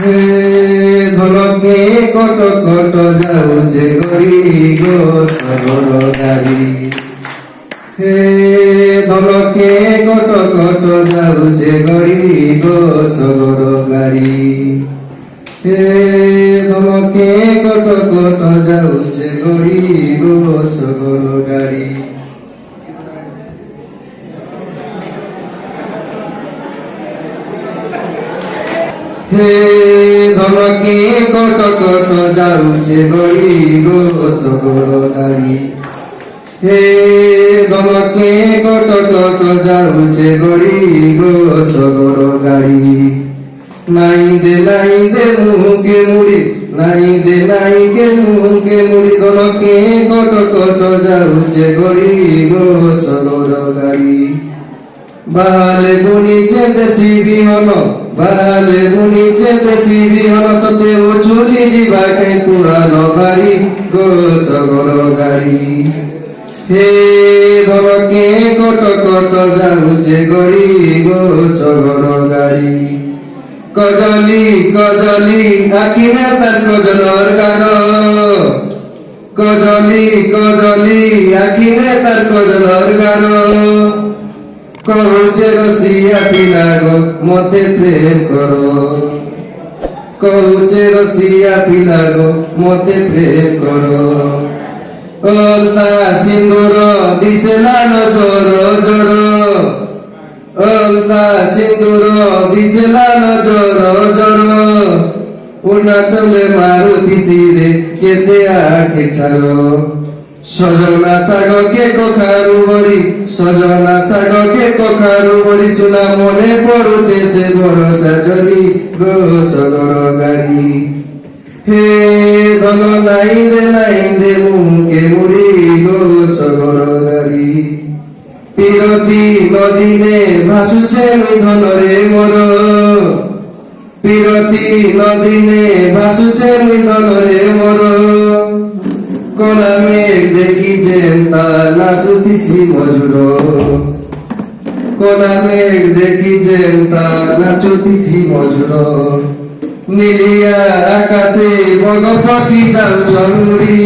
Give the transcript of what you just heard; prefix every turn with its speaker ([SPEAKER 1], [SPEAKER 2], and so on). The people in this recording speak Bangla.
[SPEAKER 1] হে ধলকে কট কট যাউছে গড়ি গো সগর গাড়ি। হে ধলকে কট কট যাউছে গড়ি গো সগর গাড়ি। হে ধলকে কট কট যাউছে গড়ি গো সগর গাড়ি। হে ধলকে কট কট যাউছে গড়ি গো সগর গাড়ি। হে ধলকে কট কট যাউছে গড়ি গো সগর গাড়ি। নাই দে মুখে মুড়ি, নাই দে মুখে মুড়ি, ধলকে কট কট যাউছে গড়ি গো সগর গাড়ি। বালে বুনিছে দেশি বিহন, বালে বুনিছে দেশি বিহন, সতে উছুলি ଯିବାকে পুরানো বাড়ি গো সগর গাড়ি। হে ধলকে কট কট যাউছে গড়ি গো সগর গাড়ি। কজলি কজলি আখিরে তার কজলর গান, কজলি কজলি আখিরে তার কজলর গান। কହୁছে রসিয়া পিলা গো মতে প্রেম করো, কହୁছে রসিয়া পিলা গো মতে প্রেম করো। অলতা সিন্দুর দিশলা নজর জর, অলতা সিন্দুর দিশলা নজর জর। উনা তোলে মারুতি সিরে কেতে আখে ঠার। সজনা শাগকে কখারু বরি, সজনা শাগকে কখারু বরি, সুনা মনে পড়ুছে সে ভরসা জরি গো সগর গাড়ি। হে ধন নাই দে মুখে মুড়ি গো সগর গাড়ি। পিরতি নদীনে ভাসুছে ধনরে মোর, পিরতি নদীনে ভাসুছে ধনরে মোর। কলা মেঘ দেখি যেন্তা নাচুতিছি মজুর, কলা মেঘ দেখি যেন্তা নাচুতিছি মজুর। নীলিয়া আকাশে বগ পাখি যাও সঙ্গুড়ি,